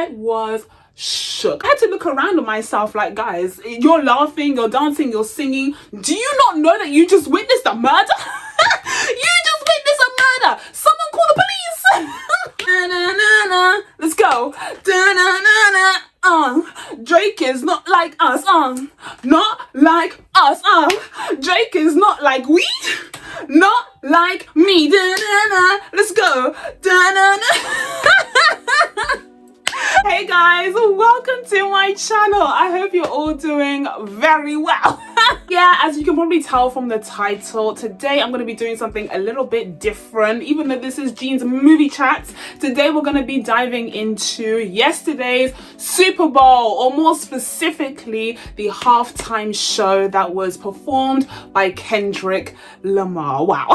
I was shook. I had to look around at myself like, guys, you're laughing, you're dancing, you're singing. Do you not know that you just witnessed a murder? You just witnessed a murder. Someone call the police. Let's go. Drake is not like us. Not like us. Drake is not like we. Not like me. Let's go. Hey guys, welcome to my channel. I hope you're all doing very well. Yeah, as you can probably tell from the title, today I'm going to be doing something a little bit different. Even though this is Jean's movie chat, today we're going to be diving into yesterday's Super Bowl, or more specifically the halftime show that was performed by Kendrick Lamar. Wow.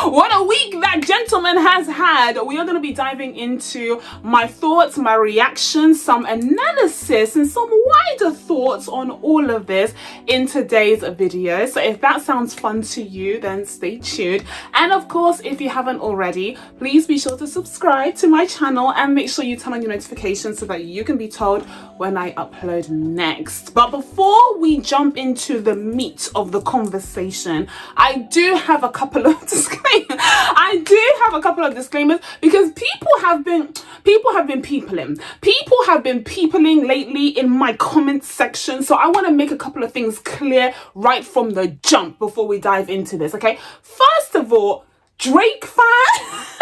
What a week that gentleman has had. We are going to be diving into my thoughts, my reactions, some analysis, and some wider thoughts on all of this in today's video. So if that sounds fun to you, then stay tuned. And of course, if you haven't already, please be sure to subscribe to my channel and make sure you turn on your notifications so that you can be told when I upload next. But before we jump into the meat of the conversation, I do have a couple of disclaimers. Because people have been peopling. People have been peopling lately in my comment section. So I want to make a couple of things clear right from the jump before we dive into this, okay? First of all, Drake fans.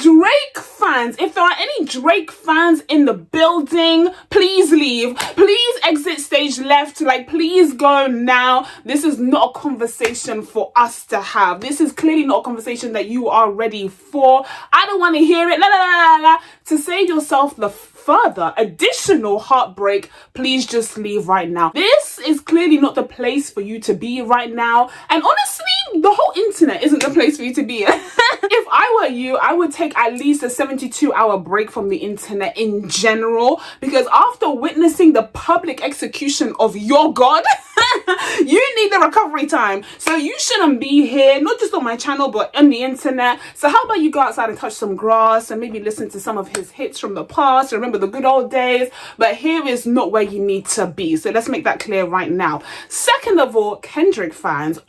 Drake fans, if there are any Drake fans in the building, please leave. Please exit stage left. Like, please go now. This is not a conversation for us to have. This is clearly not a conversation that you are ready for. I don't want to hear it. To save yourself the further additional heartbreak, please just leave right now. This is clearly not the place for you to be right now. And honestly, the whole internet isn't the place for you to be. If I were you, I would take at least a 72-hour break from the internet in general, because after witnessing the public execution of your God, you need the recovery time. So you shouldn't be here, not just on my channel, but on the internet. So how about you go outside and touch some grass and maybe listen to some of his hits from the past, remember the good old days. But here is not where you need to be. So let's make that clear right now. Second of all, Kendrick fans,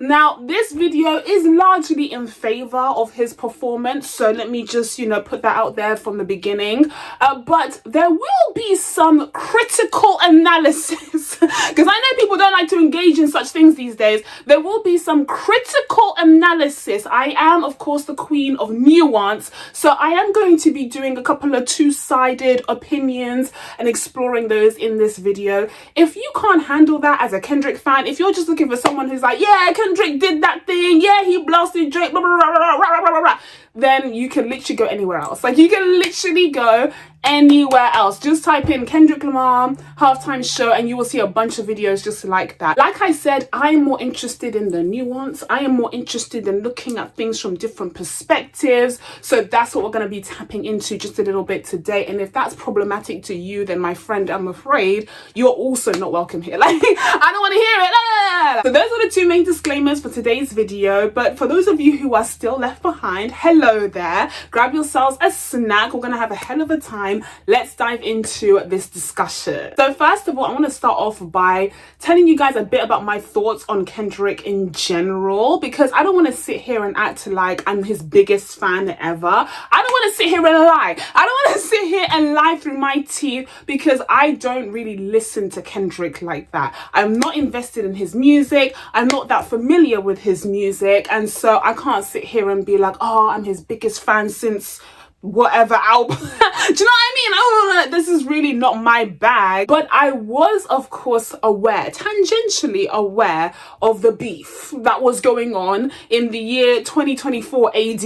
now this video is largely in favor of his performance, so let me just, put that out there from the beginning. But there will be some critical analysis, because I know people don't like to engage in such things these days. There will be some critical analysis. I am, of course, the queen of nuance, so I am going to be doing a couple of two-sided opinions and exploring those in this video. If you can't handle that as a Kendrick fan, if you're just looking for someone who's like, yeah, Kendrick did that thing, yeah, he blasted Drake, blah, blah, blah, blah, blah, blah, blah, blah, then you can literally go anywhere else. Like, you can literally go anywhere else. Just type in Kendrick Lamar halftime show and you will see a bunch of videos just like that. Like I said, I am more interested in the nuance. I am more interested in looking at things from different perspectives. So that's what we're going to be tapping into just a little bit today. And if that's problematic to you, then my friend, I'm afraid you're also not welcome here. Like, I don't want to hear it. So those are the two main disclaimers for today's video. But for those of you who are still left behind, hello there. Grab yourselves a snack. We're going to have a hell of a time. Let's dive into this discussion. So first of all, I want to start off by telling you guys a bit about my thoughts on Kendrick in general, because I don't want to sit here and act like I'm his biggest fan ever. I don't want to sit here and lie. I don't want to sit here and lie through my teeth, because I don't really listen to Kendrick like that. I'm not invested in his music. I'm not that familiar with his music, and so I can't sit here and be like, oh, I'm his biggest fan since whatever album. Do you know what I mean? Oh, this is really not my bag. But I was, of course, aware, tangentially aware of the beef that was going on in the year 2024 AD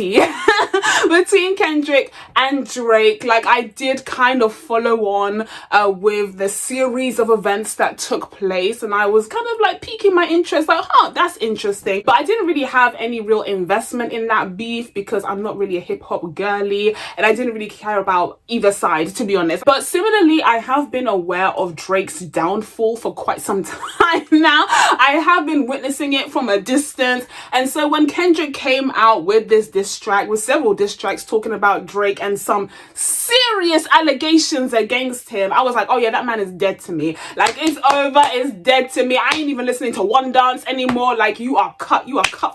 between Kendrick and Drake. Like, I did kind of follow on with the series of events that took place, and I was kind of like piquing my interest, like, huh, that's interesting. But I didn't really have any real investment in that beef because I'm not really a hip-hop girly. and I didn't really care about either side, to be honest. But similarly, I have been aware of Drake's downfall for quite some time now. I have been witnessing it from a distance, and so when Kendrick came out with this diss track, with several diss tracks talking about Drake and some serious allegations against him, I was like, oh yeah, that man is dead to me. Like, it's over, it's dead to me. I ain't even listening to One Dance anymore. Like, you are cut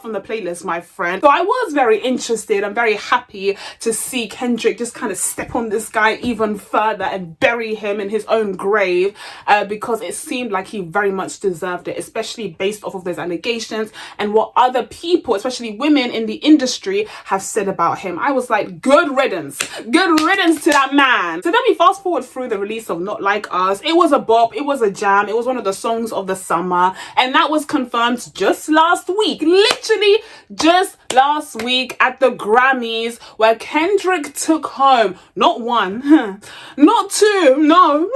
from the playlist, my friend. So I was very interested. I'm very happy to see Kendrick just kind of step on this guy even further and bury him in his own grave, because it seemed like he very much deserved it, especially based off of those allegations and what other people, especially women in the industry, have said about him. I was like, good riddance to that man. So then we fast forward through the release of Not Like Us. It was a bop, it was a jam, it was one of the songs of the summer, and that was confirmed just last week, literally just last week at the Grammys, where Kendrick took home not one, not two, no,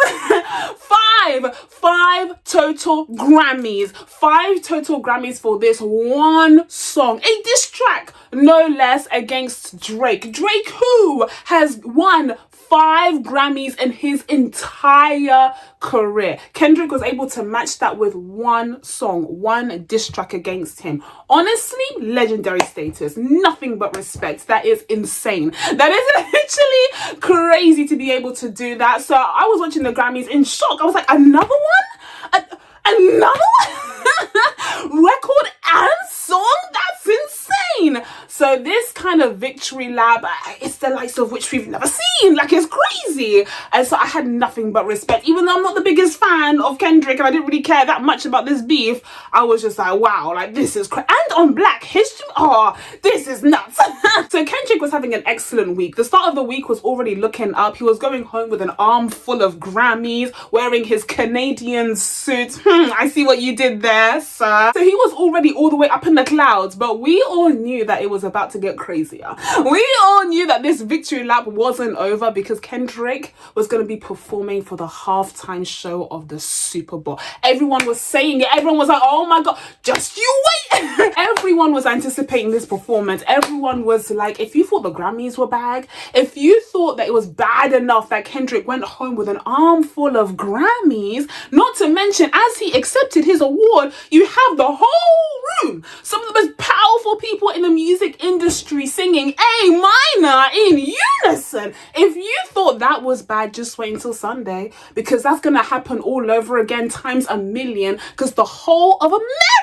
five total Grammys. 5 total Grammys for this one song, a diss track no less against Drake. Drake, who has won 5 Grammys in his entire career. Kendrick was able to match that with one song, one diss track against him. Honestly, legendary status. Nothing but respect. That is insane. That is literally crazy to be able to do that. So I was watching the Grammys in shock. I was like, another one? Another one? Record and song? That's insane. So this kind of victory lap, it's the likes of which we've never seen. Like, it's crazy. And so I had nothing but respect. Even though I'm not the biggest fan of Kendrick and I didn't really care that much about this beef, I was just like, wow, like, this is crazy. And on Black History, oh, this is nuts. So Kendrick was having an excellent week. The start of the week was already looking up. He was going home with an arm full of Grammys, wearing his Canadian suit. I see what you did there, sir. So he was already all the way up in the clouds, but we all knew that it was about to get crazier. We all knew that this victory lap wasn't over, because Kendrick was going to be performing for the halftime show of the Super Bowl. Everyone was saying it. Everyone was like, oh my God, just you wait. Everyone was anticipating this performance. Everyone was like, if you thought the Grammys were bad, if you thought that it was bad enough that Kendrick went home with an armful of Grammys, not to mention, as he accepted his award, you have the whole room, some of the most powerful people in the music industry singing A minor in unison. If you thought that was bad, just wait until Sunday, because that's gonna happen all over again times a million, because the whole of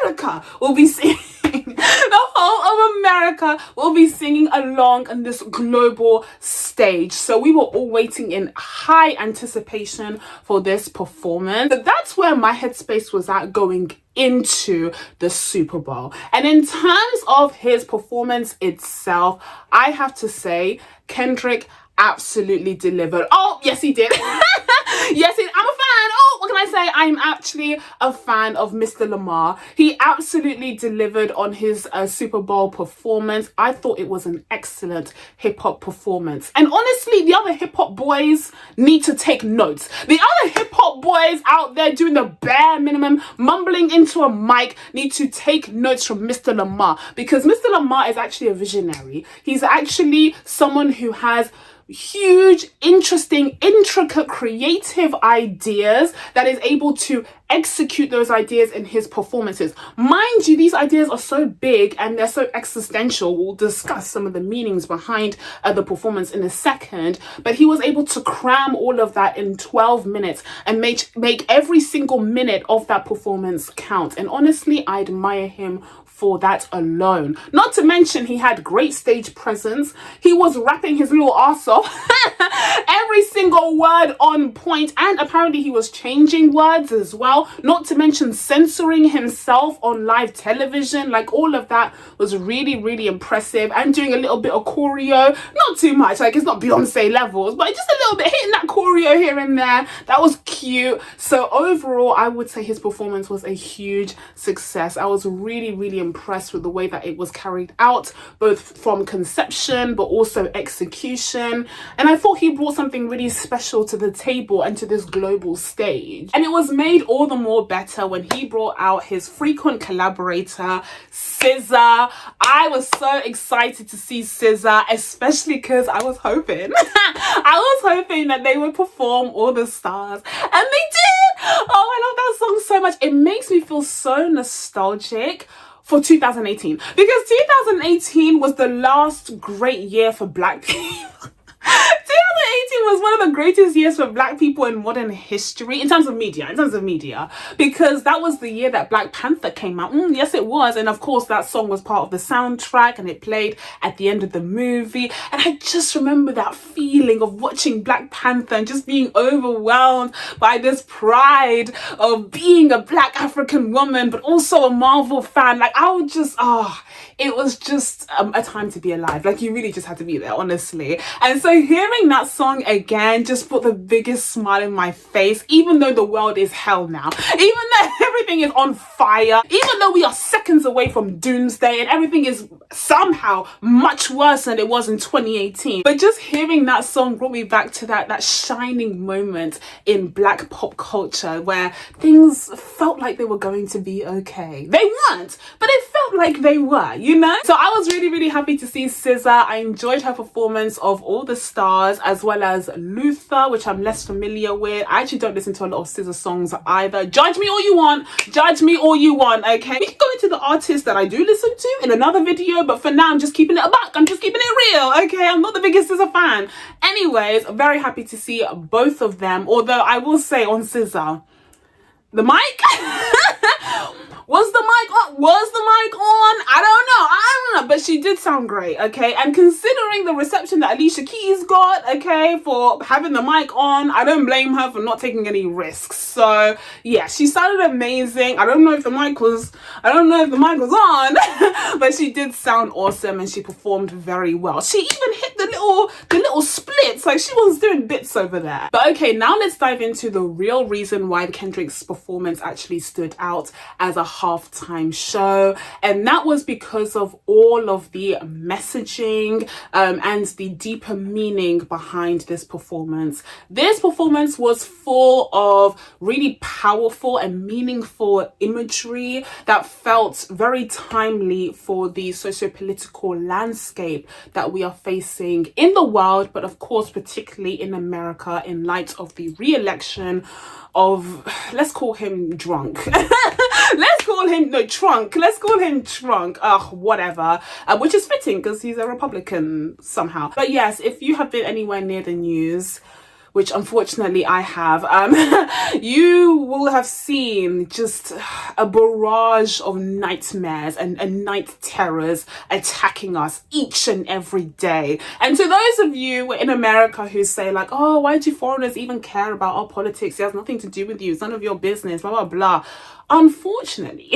America will be singing. The whole of America will be singing along on this global stage. So we were all waiting in high anticipation for this performance. So that's where my headspace was at going into the Super Bowl. And in terms of his performance itself, I have to say Kendrick absolutely delivered. Oh, yes, he did. Yes, I'm a fan. Oh, what can I say? I'm actually a fan of Mr. Lamar. He absolutely delivered on his Super Bowl performance. I thought it was an excellent hip-hop performance. And honestly, the other hip-hop boys need to take notes. The other hip-hop boys out there doing the bare minimum, mumbling into a mic, need to take notes from Mr. Lamar, because Mr. Lamar is actually a visionary. He's actually someone who has huge, interesting, intricate, creative ideas that is able to execute those ideas in his performances. Mind you, these ideas are so big and they're so existential. We'll discuss some of the meanings behind the performance in a second, but he was able to cram all of that in 12 minutes and make every single minute of that performance count. And honestly, I admire him for that alone. Not to mention, he had great stage presence. He was rapping his little ass off. Every single word on point, and apparently he was changing words as well. Not to mention censoring himself on live television. Like, all of that was really, really impressive. And doing a little bit of choreo, not too much, like it's not Beyonce levels, but just a little bit, hitting that choreo here and there. That was cute. So overall, I would say his performance was a huge success. I was really, really impressed with the way that it was carried out, both from conception but also execution. And I thought he brought something really special special to the table and to this global stage. And it was made all the more better when he brought out his frequent collaborator, SZA. I was so excited to see SZA, especially because I was hoping, that they would perform All the Stars, and they did. Oh, I love that song so much. It makes me feel so nostalgic for 2018, because 2018 was the last great year for Black people. 2018 was one of the greatest years for Black people in modern history, in terms of media, because that was the year that Black Panther came out. Yes, it was. And of course, that song was part of the soundtrack and it played at the end of the movie. And I just remember that feeling of watching Black Panther and just being overwhelmed by this pride of being a Black African woman, but also a Marvel fan. Like, I would just, it was just a time to be alive. Like, you really just had to be there, honestly. And so hearing that song again just put the biggest smile in my face, even though the world is hell now, even though everything is on fire, even though we are seconds away from doomsday and everything is somehow much worse than it was in 2018. But just hearing that song brought me back to that shining moment in Black pop culture where things felt like they were going to be okay. They weren't, but it felt like they were, you know? So I was really, really happy to see SZA. I enjoyed her performance of All the Stars, as well as Luther, which I'm less familiar with. I actually don't listen to a lot of SZA songs either. Judge me all you want, okay? We can go into the artists that I do listen to in another video, but for now I'm just keeping it a buck. I'm just keeping it real, okay? I'm not the biggest SZA fan. Anyways, very happy to see both of them, although I will say on SZA, the mic was the mic on? I don't know, but she did sound great, okay? And considering the reception that Alicia Keys got, okay, for having the mic on, I don't blame her for not taking any risks. So yeah, she sounded amazing. I don't know if the mic was on, but she did sound awesome and she performed very well. She even hit the little splits, like she was doing bits over there. But okay, now let's dive into the real reason why Kendrick's performance actually stood out as a halftime show, and that was because of all of the messaging and the deeper meaning behind this performance. This performance was full of really powerful and meaningful imagery that felt very timely for the socio-political landscape that we are facing in the world, but of course particularly in America, in light of the re-election of, let's call him drunk. Let's call him Trunk. Whatever. Which is fitting because he's a Republican somehow. But yes, if you have been anywhere near the news, which unfortunately I have, you will have seen just a barrage of nightmares and night terrors attacking us each and every day. And to those of you in America who say like, oh, why do foreigners even care about our politics? It has nothing to do with you. It's none of your business, blah, blah, blah. Unfortunately,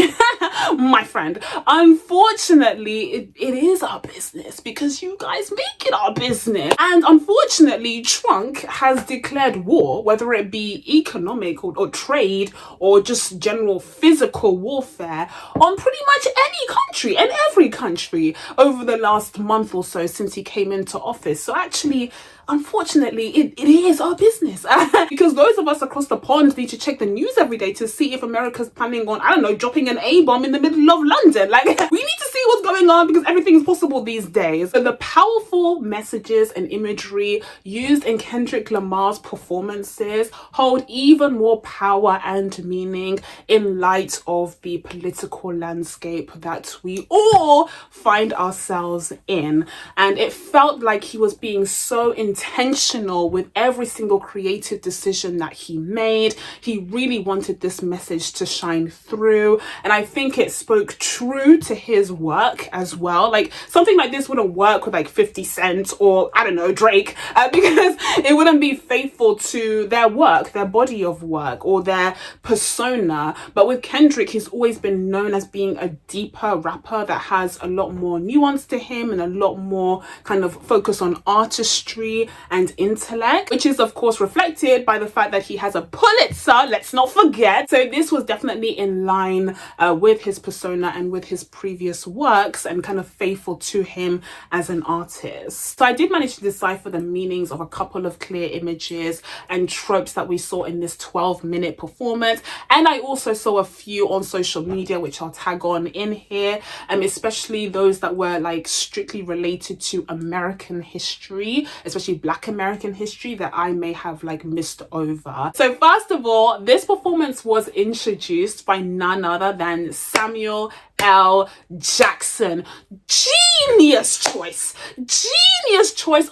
my friend, it is our business because you guys make it our business. And unfortunately, Trunk has declared war, whether it be economic or trade or just general physical warfare, on pretty much any country and every country over the last month or so since he came into office. So actually, unfortunately, it is our business. Because those of us across the pond need to check the news every day to see if America's planning on, I don't know, dropping an A-bomb in the middle of London. Like, we need to see what's going on because everything is possible these days. So the powerful messages and imagery used in Kendrick Lamar's performances hold even more power and meaning in light of the political landscape that we all find ourselves in. And it felt like he was being so intentional with every single creative decision that he made. He really wanted this message to shine through, and I think it spoke true to his work as well. Like, something like this wouldn't work with like 50 Cent or, I don't know, Drake, because it wouldn't be faithful to their work, their body of work, or their persona. But with Kendrick, he's always been known as being a deeper rapper that has a lot more nuance to him and a lot more kind of focus on artistry and intellect, which is of course reflected by the fact that he has a Pulitzer, let's not forget. So this was definitely in line with his persona and with his previous works and kind of faithful to him as an artist. So I did manage to decipher the meanings of a couple of clear images images and tropes that we saw in this 12-minute performance. And I also saw a few on social media, which I'll tag on in here, especially those that were like strictly related to American history, especially Black American history, that I may have like missed over. So first of all, this performance was introduced by none other than Samuel L. Jackson. Genius choice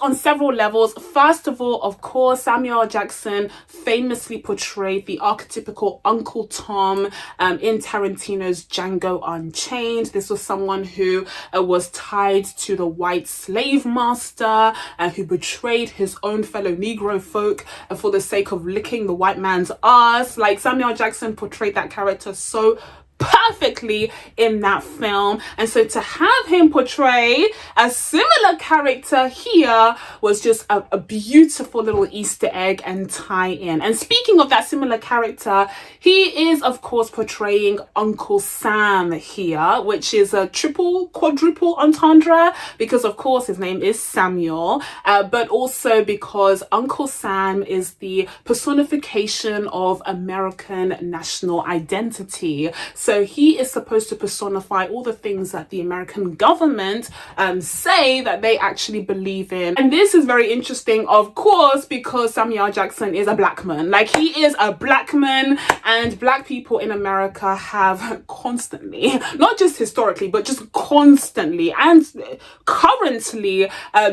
on several levels. First of all, of course, Samuel L. Jackson famously portrayed the archetypical Uncle Tom in Tarantino's Django Unchained. This was someone who was tied to the white slave master and who betrayed his own fellow Negro folk for the sake of licking the white man's ass. Like, Samuel L. Jackson portrayed that character so perfectly in that film, and so to have him portray a similar character here was just a beautiful little Easter egg and tie-in. And speaking of that similar character, he is of course portraying Uncle Sam here, which is a triple quadruple entendre, because of course his name is Samuel, but also because Uncle Sam is the personification of American national identity. So he is supposed to personify all the things that the American government say that they actually believe in. And this is very interesting, of course, because Samuel L. Jackson is a black man. Like, he is a black man, and black people in America have constantly, not just historically, but just constantly and currently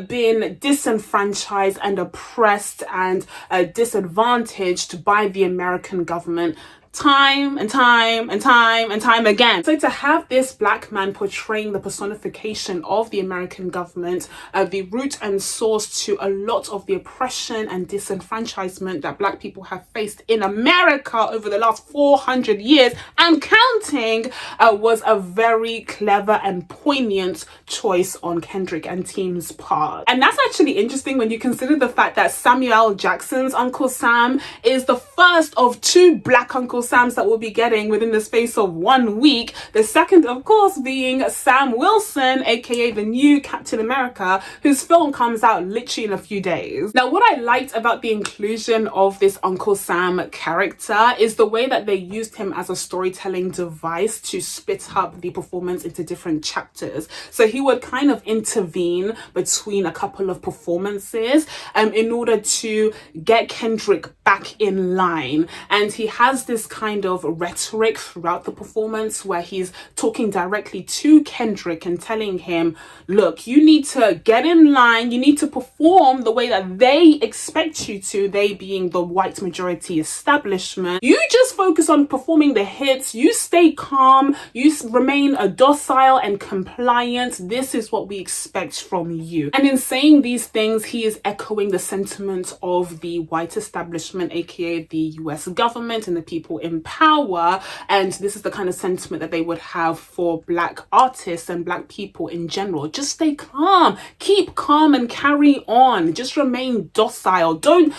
been disenfranchised and oppressed and disadvantaged by the American government time and time again. So to have this black man portraying the personification of the American government, the root and source to a lot of the oppression and disenfranchisement that black people have faced in America over the last 400 years and counting, was a very clever and poignant choice on Kendrick and team's part. And that's actually interesting when you consider the fact that Samuel L. Jackson's Uncle Sam is the first of two black Uncle Sams that we'll be getting within the space of 1 week. The second, of course, being Sam Wilson, aka the new Captain America, whose film comes out literally in a few days. Now, what I liked about the inclusion of this Uncle Sam character is the way that they used him as a storytelling device to split up the performance into different chapters. So he would kind of intervene between a couple of performances in order to get Kendrick back in line. And he has this kind of rhetoric throughout the performance where he's talking directly to Kendrick and telling him, look, you need to get in line, you need to perform the way that they expect you to, they being the white majority establishment. You just focus on performing the hits, you stay calm, you remain docile and compliant. This is what we expect from you. And in saying these things, he is echoing the sentiment of the white establishment, aka the US government and the people in power. And this is the kind of sentiment that they would have for black artists and black people in general. Just stay calm, keep calm and carry on. Just remain docile. Don't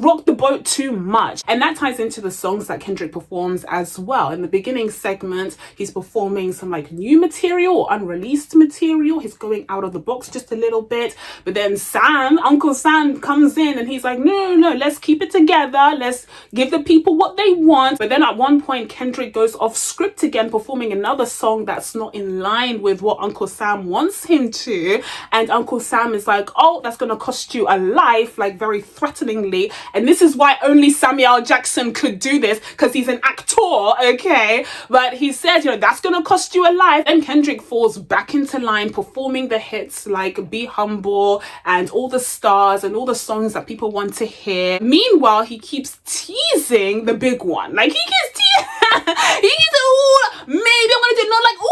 rock the boat too much. And that ties into the songs that Kendrick performs as well. In the beginning segment, he's performing some like new material or unreleased material. He's going out of the box just a little bit. But then Uncle Sam comes in and he's like, no, let's keep it together. Let's give the people what they want. But then at one point, Kendrick goes off script again, performing another song that's not in line with what Uncle Sam wants him to. And Uncle Sam is like, oh, that's gonna cost you a life, like very threateningly. And this is why only Samuel L. Jackson could do this, because he's an actor, okay? But he says, that's gonna cost you a life. And Kendrick falls back into line, performing the hits like Be Humble and All the Stars and all the songs that people want to hear. Meanwhile, he keeps teasing the big one. Like, he keeps ooh, maybe I'm gonna do, not like, ooh,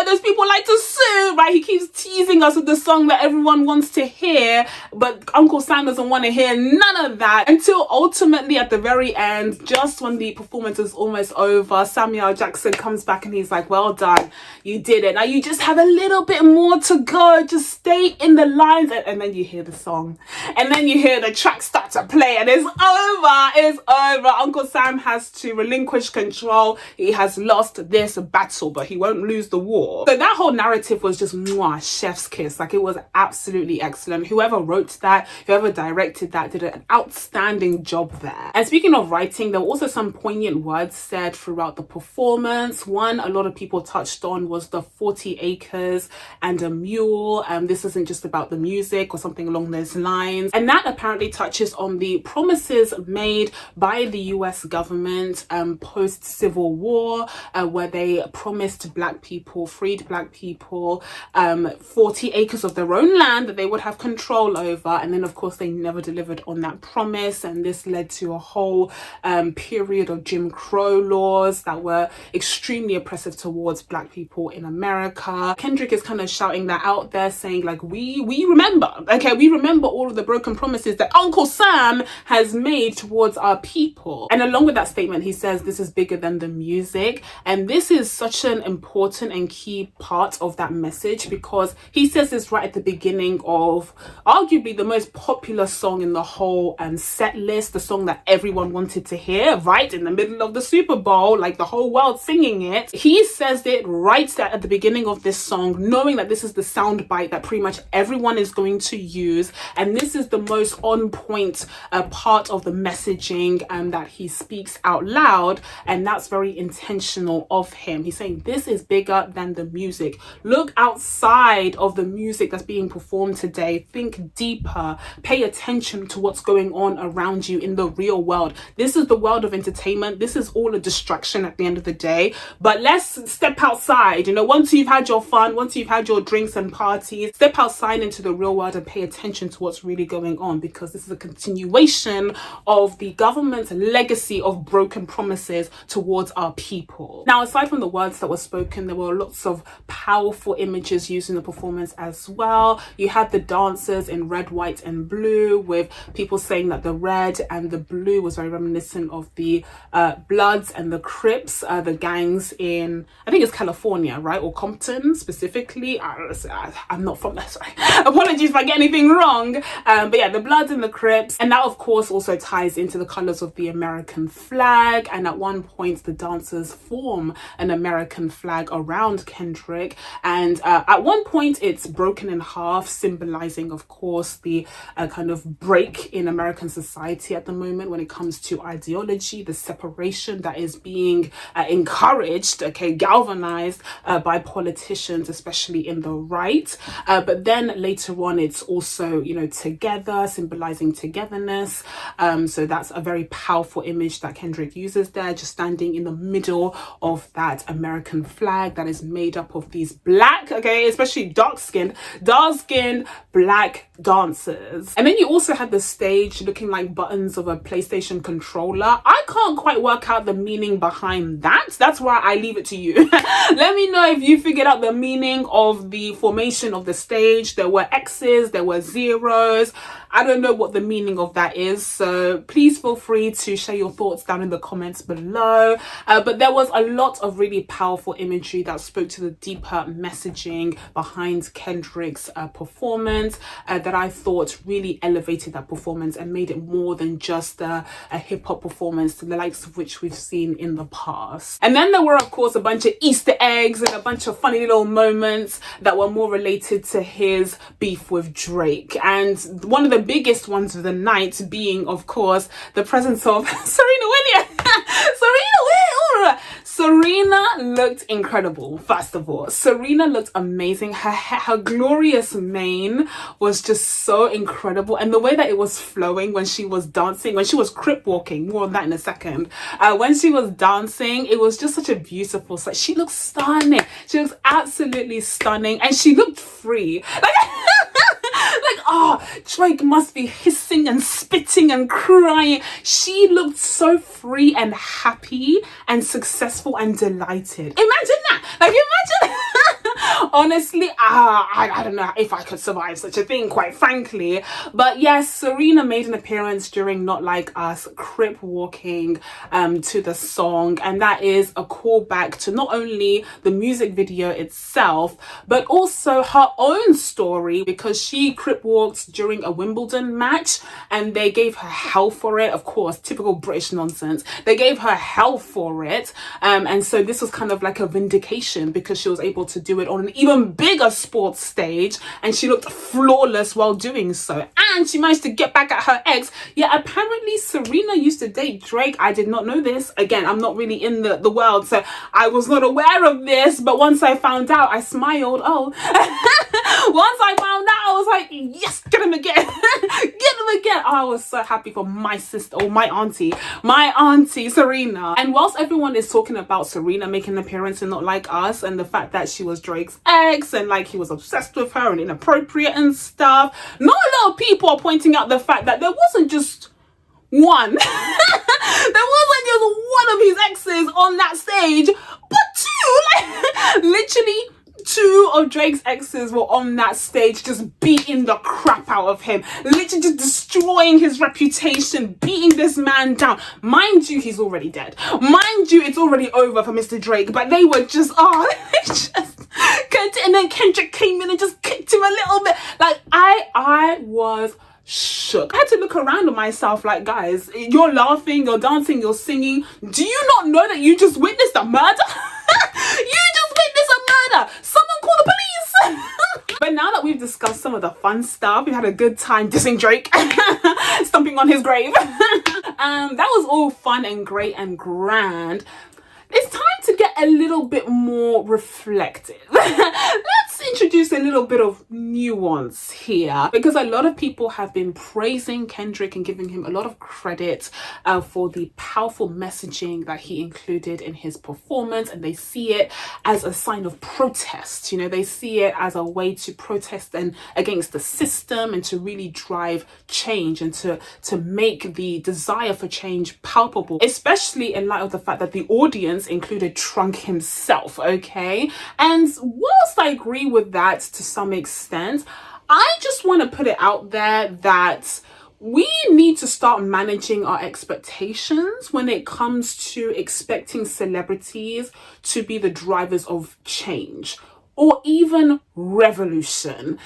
those people like to sue, right? He keeps teasing us with the song that everyone wants to hear, but Uncle Sam doesn't want to hear none of that, until ultimately at the very end, just when the performance is almost over, Samuel L. Jackson comes back and he's like, well done, you did it. Now you just have a little bit more to go, just stay in the lines. And then you hear the song, and then you hear the track start to play, and it's over. Uncle Sam has to relinquish control. He has lost this battle, but he won't lose the war. So that whole narrative was just mwah, chef's kiss. Like, it was absolutely excellent. Whoever wrote that, whoever directed that, did an outstanding job there. And speaking of writing, there were also some poignant words said throughout the performance. One a lot of people touched on was the 40 acres and a mule. This isn't just about the music or something along those lines. And that apparently touches on the promises made by the US government post-Civil War, where they promised black people, freed black people, 40 acres of their own land that they would have control over. And then of course they never delivered on that promise, and this led to a whole period of Jim Crow laws that were extremely oppressive towards black people in America. Kendrick is kind of shouting that out there, saying like, we remember, okay, we remember all of the broken promises that Uncle Sam has made towards our people. And along with that statement, he says this is bigger than the music. And this is such an important and key part of that message, because he says this right at the beginning of arguably the most popular song in the whole set list, the song that everyone wanted to hear, right in the middle of the Super Bowl, like the whole world singing it. He says it right at the beginning of this song, knowing that this is the sound bite that pretty much everyone is going to use, and this is the most on point part of the messaging that he speaks out loud, and that's very intentional of him. He's saying this is bigger than the music. Look outside of the music that's being performed today. Think deeper. Pay attention to what's going on around you in the real world. This is the world of entertainment. This is all a distraction at the end of the day. But let's step outside. You know, once you've had your fun, once you've had your drinks and parties, step outside into the real world and pay attention to what's really going on, because this is a continuation of the government's legacy of broken promises towards our people. Now, aside from the words that were spoken, there were lots of powerful images used in the performance as well. You had the dancers in red, white, and blue, with people saying that the red and the blue was very reminiscent of the Bloods and the Crips, the gangs in, I think it's California, right? Or Compton specifically. I'm not from there, sorry. Apologies if I get anything wrong. But yeah, the Bloods and the Crips. And that of course also ties into the colors of the American flag. And at one point the dancers form an American flag around Kendrick. And at one point it's broken in half, symbolizing of course the kind of break in American society at the moment when it comes to ideology, the separation that is being encouraged, okay, galvanized by politicians, especially in the right. But then later on it's also, you know, together, symbolizing togetherness. So that's a very powerful image that Kendrick uses there, just standing in the middle of that American flag that is made up of these black, okay, especially dark-skinned black dancers. And then you also had the stage looking like buttons of a PlayStation controller. I can't quite work out the meaning behind that. That's why I leave it to you. Let me know if you figured out the meaning of the formation of the stage. There were X's, there were zeros. I don't know what the meaning of that is, so please feel free to share your thoughts down in the comments below. But there was a lot of really powerful imagery that spoke to the deeper messaging behind Kendrick's performance that I thought really elevated that performance and made it more than just a hip-hop performance, the likes of which we've seen in the past. And then there were of course a bunch of Easter eggs and a bunch of funny little moments that were more related to his beef with Drake. And one of the biggest ones of the night being of course the presence of Serena Williams. Serena looked incredible. First of all, Serena looked amazing. Her glorious mane was just so incredible, and the way that it was flowing when she was dancing, when she was crip walking, more on that in a second. When she was dancing, it was just such a beautiful sight. She looked stunning. She looks absolutely stunning, and she looked free. Like, oh, Drake must be hissing and spitting and crying. She looked so free and happy and successful and delighted. Imagine that. Like, imagine Honestly, I don't know if I could survive such a thing, quite frankly. But yes, Serena made an appearance during Not Like Us, crip walking to the song, and that is a callback to not only the music video itself, but also her own story, because she crip walked during a Wimbledon match and they gave her hell for it. Of course, typical British nonsense. They gave her hell for it, and so this was kind of like a vindication because she was able to do it on an even bigger sports stage, and she looked flawless while doing so, and she managed to get back at her ex. Yeah, apparently Serena used to date Drake. I did not know this. Again, I'm not really in the world, so I was not aware of this, but once I found out, I smiled. Oh. Once I found out, I was like, yes, get him again. Get him again. Oh, I was so happy for my sister, or my auntie Serena. And whilst everyone is talking about Serena making an appearance in Not Like Us, and the fact that she was Drake's ex and like he was obsessed with her and inappropriate and stuff, not a lot of people are pointing out the fact that there wasn't just one. There wasn't just one of his exes on that stage, but two. Like, literally, two of Drake's exes were on that stage just beating the crap out of him, literally just destroying his reputation, beating this man down. Mind you, he's already dead. Mind you, it's already over for Mr. Drake, but they were just, and then Kendrick came in and just kicked him a little bit. Like, I was shook. I had to look around at myself like, guys, you're laughing, you're dancing, you're singing. Do you not know that you just witnessed a murder? You just witnessed a murder. Someone call the police. But now that we've discussed some of the fun stuff, we've had a good time dissing Drake, stomping on his grave. That was all fun and great and grand. It's time to get a little bit more reflective. Let's introduce a little bit of nuance here, because a lot of people have been praising Kendrick and giving him a lot of credit for the powerful messaging that he included in his performance, and they see it as a sign of protest. You know, they see it as a way to protest and against the system, and to really drive change, and to make the desire for change palpable, especially in light of the fact that the audience included Trunk himself, okay? And whilst I agree with that to some extent, I just want to put it out there that we need to start managing our expectations when it comes to expecting celebrities to be the drivers of change, or even revolution.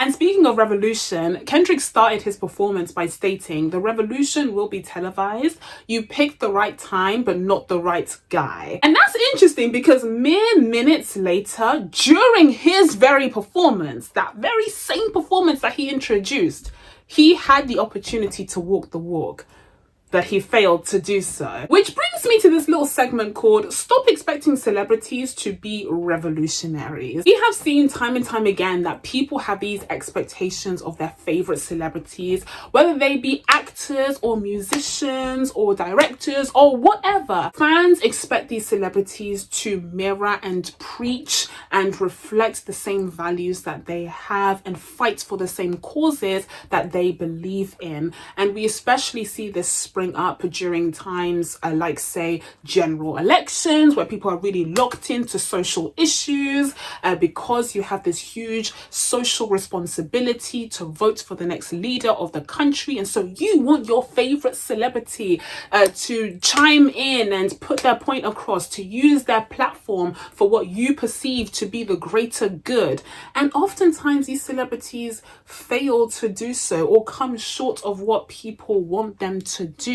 And speaking of revolution, Kendrick started his performance by stating, "The revolution will be televised. You picked the right time, but not the right guy." And that's interesting because mere minutes later, during his very performance, that very same performance that he introduced, he had the opportunity to walk the walk, that he failed to do so. Which brings me to this little segment called Stop Expecting Celebrities to Be Revolutionaries. We have seen time and time again that people have these expectations of their favorite celebrities, whether they be actors or musicians or directors or whatever. Fans expect these celebrities to mirror and preach and reflect the same values that they have and fight for the same causes that they believe in. And we especially see this spring up during times like, say, general elections, where people are really locked into social issues because you have this huge social responsibility to vote for the next leader of the country. And so you want your favorite celebrity to chime in and put their point across, to use their platform for what you perceive to be the greater good. And oftentimes these celebrities fail to do so, or come short of what people want them to do.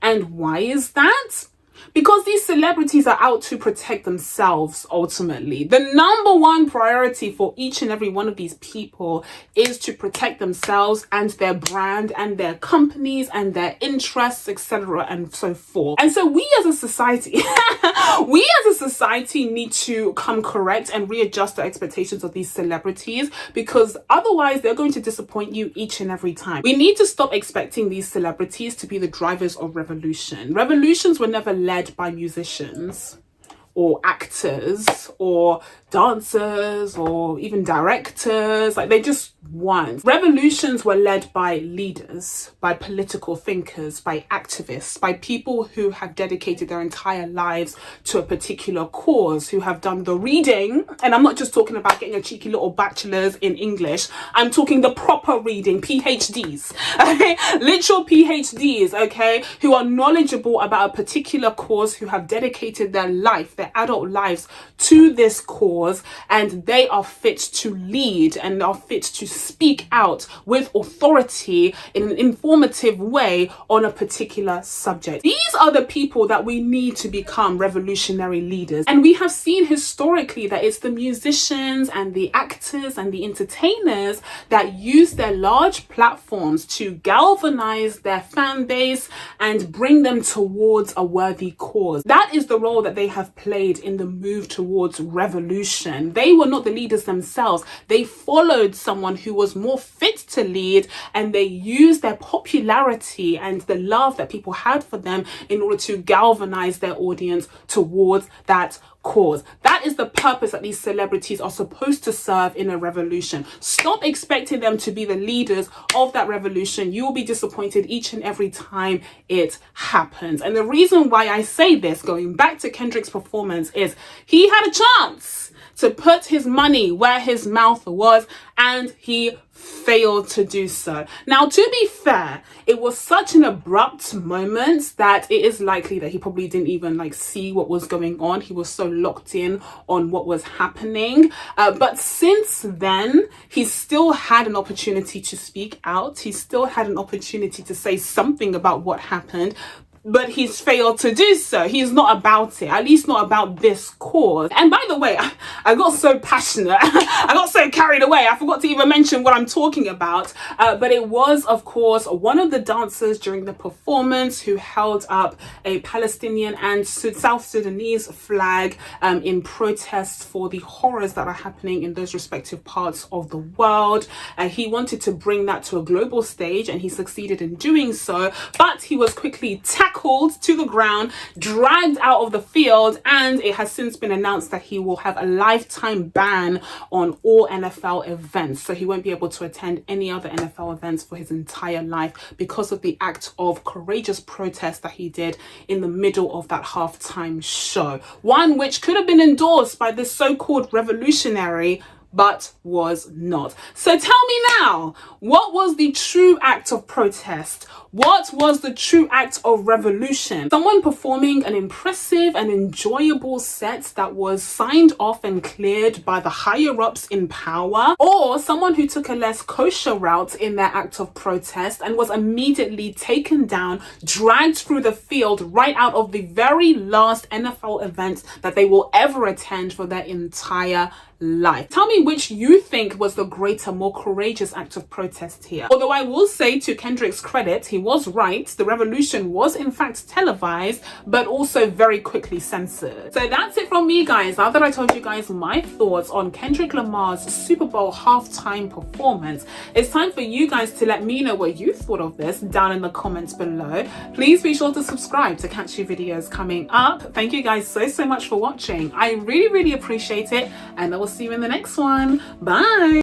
And why is that? Because these celebrities are out to protect themselves ultimately. The number one priority for each and every one of these people is to protect themselves and their brand and their companies and their interests, etc. and so forth. And so we as a society, need to come correct and readjust the expectations of these celebrities, because otherwise they're going to disappoint you each and every time. We need to stop expecting these celebrities to be the drivers of revolution. Revolutions were never led by musicians or actors or dancers or even directors. Like, they just want. Revolutions were led by leaders, by political thinkers, by activists, by people who have dedicated their entire lives to a particular cause, who have done the reading. And I'm not just talking about getting a cheeky little bachelor's in English. I'm talking the proper reading, PhDs, okay? Literal PhDs, okay? Who are knowledgeable about a particular cause, who have dedicated their life, their adult lives to this cause, and they are fit to lead and are fit to speak out with authority in an informative way on a particular subject. These are the people that we need to become revolutionary leaders. And we have seen historically that it's the musicians and the actors and the entertainers that use their large platforms to galvanize their fan base and bring them towards a worthy cause. That is the role that they have played in the move towards revolution. They were not the leaders themselves. They followed someone who was more fit to lead, and they used their popularity and the love that people had for them in order to galvanize their audience towards that cause. That is the purpose that these celebrities are supposed to serve in a revolution. Stop expecting them to be the leaders of that revolution. You will be disappointed each and every time it happens. And the reason why I say this, going back to Kendrick's performance, is he had a chance to put his money where his mouth was, and he failed to do so. Now, to be fair, it was such an abrupt moment that it is likely that he probably didn't even see what was going on. He was so locked in on what was happening. But since then, he still had an opportunity to speak out. He still had an opportunity to say something about what happened, but he's failed to do so. He's not about it, at least not about this cause. And by the way, I got so passionate. I got so carried away. I forgot to even mention what I'm talking about. But it was, of course, one of the dancers during the performance who held up a Palestinian and South Sudanese flag in protest for the horrors that are happening in those respective parts of the world. He wanted to bring that to a global stage, and he succeeded in doing so. But he was quickly tackled to the ground, dragged out of the field, and it has since been announced that he will have a lifetime ban on all NFL events. So he won't be able to attend any other NFL events for his entire life because of the act of courageous protest that he did in the middle of that halftime show. One which could have been endorsed by this so-called revolutionary, but was not. So tell me now, what was the true act of protest? What was the true act of revolution? Someone performing an impressive and enjoyable set that was signed off and cleared by the higher ups in power, or someone who took a less kosher route in their act of protest and was immediately taken down, dragged through the field right out of the very last NFL event that they will ever attend for their entire life. Tell me which you think was the greater, more courageous act of protest here. Although I will say, to Kendrick's credit, he was right. The revolution was in fact televised, but also very quickly censored. So that's it from me, guys. Now that I told you guys my thoughts on Kendrick Lamar's Super Bowl halftime performance, it's time for you guys to let me know what you thought of this down in the comments below. Please be sure to subscribe to catch new videos coming up. Thank you guys so much for watching. I really appreciate it, and I will see you in the next one. Bye.